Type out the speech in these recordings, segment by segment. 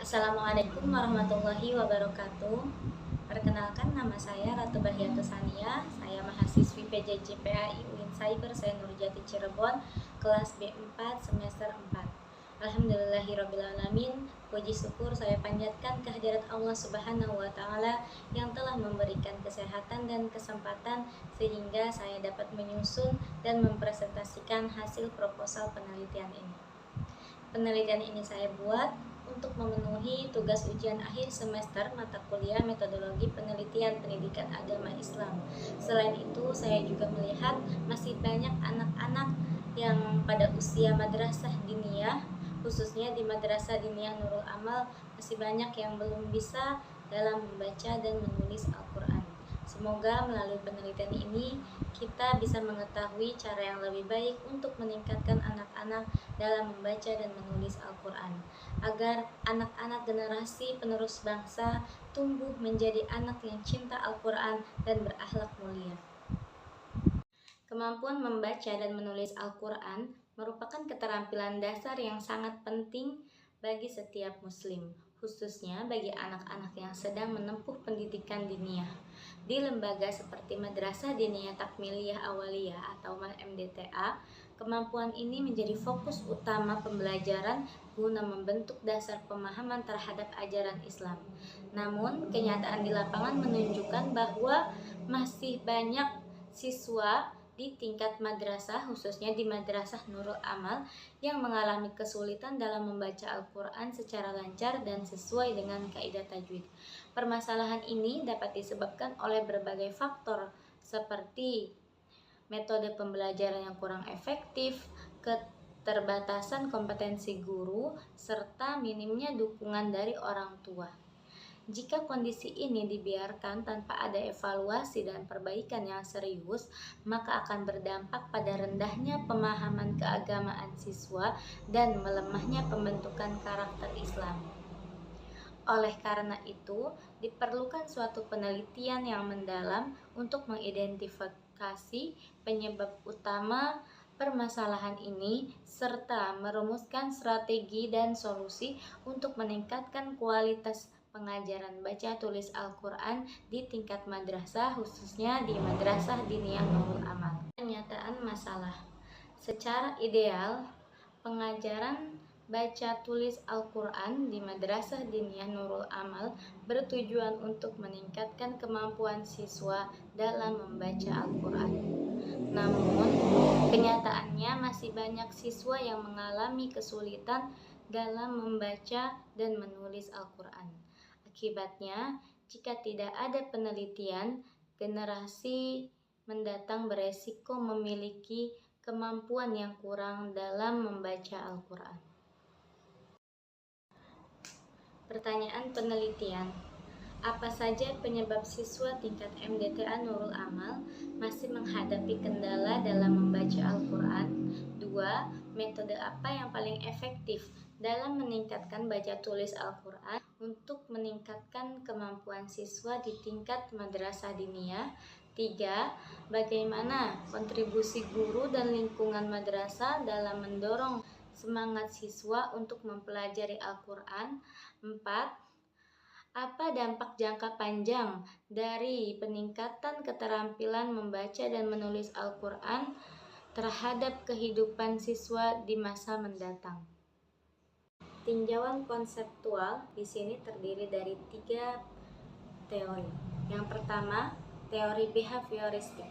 Assalamualaikum warahmatullahi wabarakatuh. Perkenalkan, nama saya Ratu Bahiatu Sania. Saya mahasiswi PJJ-PAI UIN Cyber Nurjati Cirebon, kelas B4 semester 4. Alhamdulillahirrabbilalamin. Puji syukur saya panjatkan kehadirat Allah Subhanahu wa Ta'ala yang telah memberikan kesehatan dan kesempatan sehingga saya dapat menyusun dan mempresentasikan hasil proposal penelitian ini. Penelitian ini saya buat untuk memenuhi tugas ujian akhir semester mata kuliah metodologi penelitian pendidikan agama Islam. Selain itu, saya juga melihat masih banyak anak-anak yang pada usia madrasah diniyah, khususnya di Madrasah Diniyah Nurul Amal, masih banyak yang belum bisa dalam membaca dan menulis Al-Quran. Semoga melalui penelitian ini kita bisa mengetahui cara yang lebih baik untuk meningkatkan anak-anak dalam membaca dan menulis Al-Quran, agar anak-anak generasi penerus bangsa tumbuh menjadi anak yang cinta Al-Quran dan berakhlak mulia. Kemampuan membaca dan menulis Al-Quran merupakan keterampilan dasar yang sangat penting bagi setiap muslim, khususnya bagi anak-anak yang sedang menempuh pendidikan diniyah. Di lembaga seperti Madrasah Diniyah Takmiliyah Awaliyah atau MDTA, kemampuan ini menjadi fokus utama pembelajaran guna membentuk dasar pemahaman terhadap ajaran Islam. Namun, kenyataan di lapangan menunjukkan bahwa masih banyak siswa di tingkat madrasah, khususnya di Madrasah Nurul Amal, yang mengalami kesulitan dalam membaca Al-Quran secara lancar dan sesuai dengan kaidah tajwid. Permasalahan ini dapat disebabkan oleh berbagai faktor seperti metode pembelajaran yang kurang efektif, keterbatasan kompetensi guru, serta minimnya dukungan dari orang tua. Jika kondisi ini dibiarkan tanpa ada evaluasi dan perbaikan yang serius, maka akan berdampak pada rendahnya pemahaman keagamaan siswa dan melemahnya pembentukan karakter Islam. Oleh karena itu, diperlukan suatu penelitian yang mendalam untuk mengidentifikasi penyebab utama permasalahan ini serta merumuskan strategi dan solusi untuk meningkatkan kualitas pengajaran baca tulis Al-Quran di tingkat madrasah, khususnya di Madrasah Diniyah Nurul Amal. Pernyataan masalah. Secara ideal, pengajaran baca tulis Al-Quran di Madrasah Diniyah Nurul Amal bertujuan untuk meningkatkan kemampuan siswa dalam membaca Al-Quran. Namun, kenyataannya masih banyak siswa yang mengalami kesulitan dalam membaca dan menulis Al-Quran. Akibatnya, jika tidak ada penelitian, generasi mendatang beresiko memiliki kemampuan yang kurang dalam membaca Al-Quran. Pertanyaan penelitian. Apa saja penyebab siswa tingkat MDTA Nurul Amal masih menghadapi kendala dalam membaca Al-Quran? 2. Metode apa yang paling efektif dalam meningkatkan baca tulis Al-Quran untuk meningkatkan kemampuan siswa di tingkat madrasah diniyah? 3. Bagaimana kontribusi guru dan lingkungan madrasah dalam mendorong semangat siswa untuk mempelajari Al-Quran? 4. Apa dampak jangka panjang dari peningkatan keterampilan membaca dan menulis Al-Quran terhadap kehidupan siswa di masa mendatang? Tinjauan konseptual di sini terdiri dari 3 teori. Yang pertama, teori behavioristik.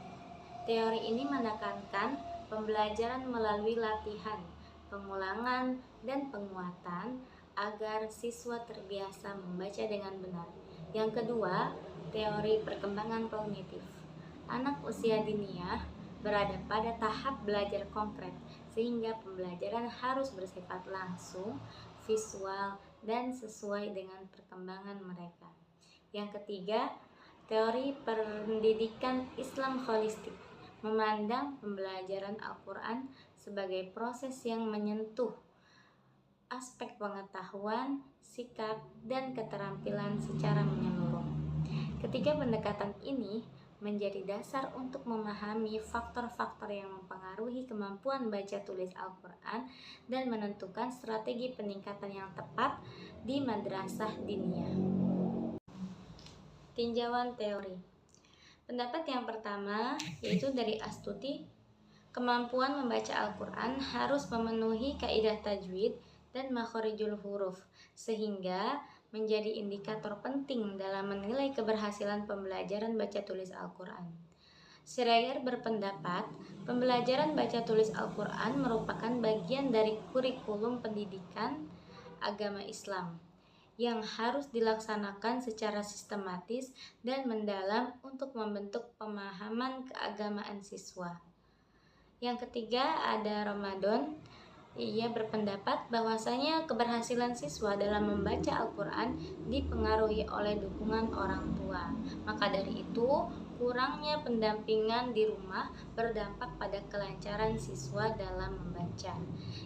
Teori ini menekankan pembelajaran melalui latihan, pengulangan, dan penguatan agar siswa terbiasa membaca dengan benar. Yang kedua, teori perkembangan kognitif. Anak usia diniyah berada pada tahap belajar konkret, sehingga pembelajaran harus bersifat langsung, visual, dan sesuai dengan perkembangan mereka. Yang ketiga, teori pendidikan Islam holistik memandang pembelajaran Al-Quran sebagai proses yang menyentuh aspek pengetahuan, sikap, dan keterampilan secara menyeluruh. Ketiga pendekatan ini menjadi dasar untuk memahami faktor-faktor yang mempengaruhi kemampuan baca tulis Al-Quran dan menentukan strategi peningkatan yang tepat di madrasah diniyah. Tinjauan teori. Pendapat yang pertama yaitu dari Astuti, kemampuan membaca Al-Quran harus memenuhi kaidah tajwid dan makhorijul huruf sehingga menjadi indikator penting dalam menilai keberhasilan pembelajaran baca tulis Al-Quran. Schreier berpendapat, pembelajaran baca tulis Al-Quran merupakan bagian dari kurikulum pendidikan agama Islam yang harus dilaksanakan secara sistematis dan mendalam untuk membentuk pemahaman keagamaan siswa. Yang ketiga ada Ramadan. Ia berpendapat bahwasanya keberhasilan siswa dalam membaca Al-Quran dipengaruhi oleh dukungan orang tua. Maka dari itu, kurangnya pendampingan di rumah berdampak pada kelancaran siswa dalam membaca.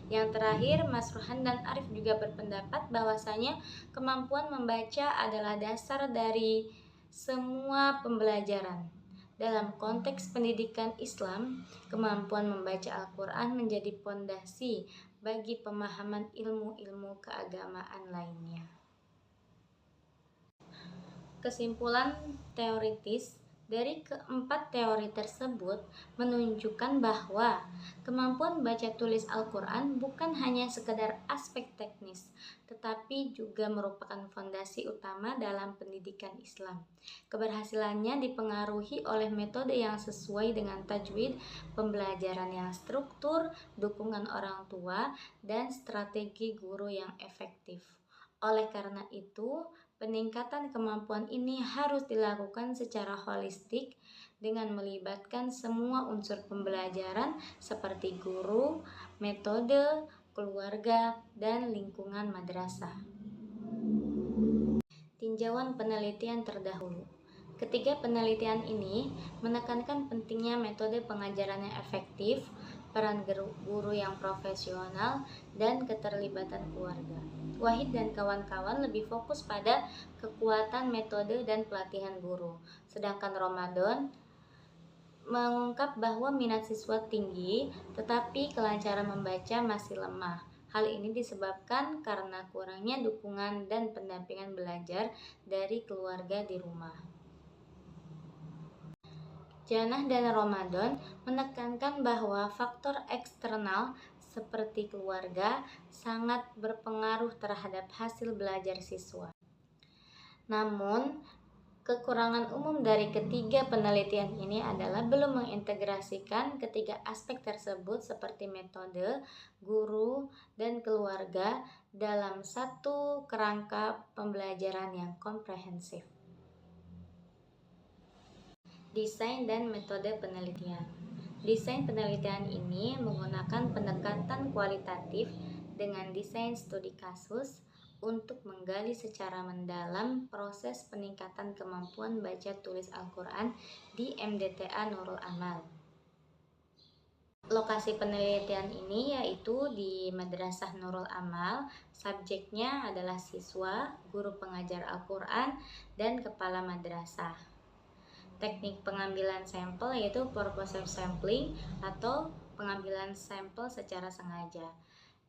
Yang terakhir, Mas Ruhan dan Arif juga berpendapat bahwasanya kemampuan membaca adalah dasar dari semua pembelajaran. Dalam konteks pendidikan Islam, kemampuan membaca Al-Quran menjadi pondasi bagi pemahaman ilmu-ilmu keagamaan lainnya. Kesimpulan teoritis dari keempat teori tersebut menunjukkan bahwa kemampuan baca tulis Al-Quran bukan hanya sekedar aspek teknis, tetapi juga merupakan fondasi utama dalam pendidikan Islam. Keberhasilannya dipengaruhi oleh metode yang sesuai dengan tajwid, pembelajaran yang struktur, dukungan orang tua, dan strategi guru yang efektif. Oleh karena itu, peningkatan kemampuan ini harus dilakukan secara holistik dengan melibatkan semua unsur pembelajaran seperti guru, metode, keluarga, dan lingkungan madrasah. Tinjauan penelitian terdahulu. Ketiga penelitian ini menekankan pentingnya metode pengajaran yang efektif, peran guru yang profesional, dan keterlibatan keluarga. Wahid dan kawan-kawan lebih fokus pada kekuatan metode dan pelatihan guru. Sedangkan Ramadan mengungkap bahwa minat siswa tinggi, tetapi kelancaran membaca masih lemah. Hal ini disebabkan karena kurangnya dukungan dan pendampingan belajar dari keluarga di rumah. Janah dan Ramadan menekankan bahwa faktor eksternal seperti keluarga sangat berpengaruh terhadap hasil belajar siswa. Namun, kekurangan umum dari ketiga penelitian ini adalah belum mengintegrasikan ketiga aspek tersebut seperti metode, guru, dan keluarga dalam satu kerangka pembelajaran yang komprehensif. Desain dan metode penelitian. Desain penelitian ini menggunakan pendekatan kualitatif dengan desain studi kasus untuk menggali secara mendalam proses peningkatan kemampuan baca tulis Al-Quran di MDTA Nurul Amal. Lokasi penelitian ini yaitu di Madrasah Nurul Amal. Subjeknya adalah siswa, guru pengajar Al-Quran, dan kepala madrasah. Teknik pengambilan sampel yaitu purposive sampling atau pengambilan sampel secara sengaja.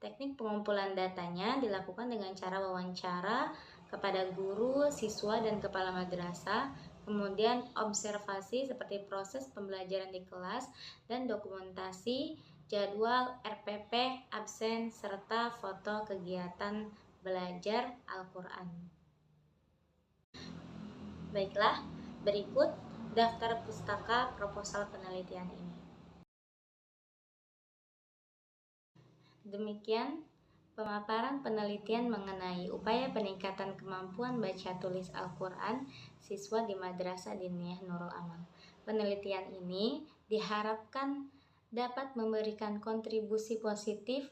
Teknik pengumpulan datanya dilakukan dengan cara wawancara kepada guru, siswa, dan kepala madrasah, kemudian observasi seperti proses pembelajaran di kelas, dan dokumentasi, jadwal, RPP, absen, serta foto kegiatan belajar Al-Quran. Baiklah, berikut daftar pustaka proposal penelitian ini. Demikian pemaparan penelitian mengenai upaya peningkatan kemampuan baca tulis Al-Quran siswa di Madrasah Diniyah Nurul Amal. Penelitian ini diharapkan dapat memberikan kontribusi positif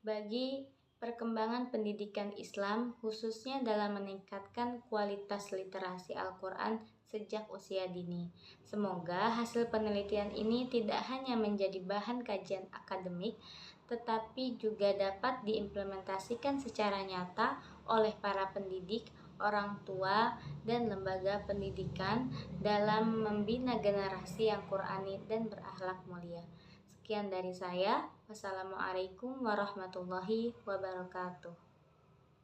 bagi perkembangan pendidikan Islam, khususnya dalam meningkatkan kualitas literasi Al-Quran sejak usia dini. Semoga hasil penelitian ini tidak hanya menjadi bahan kajian akademik, tetapi juga dapat diimplementasikan secara nyata oleh para pendidik, orang tua, dan lembaga pendidikan dalam membina generasi yang Qur'ani dan berakhlak mulia. Sekian dari saya. Wassalamualaikum warahmatullahi wabarakatuh.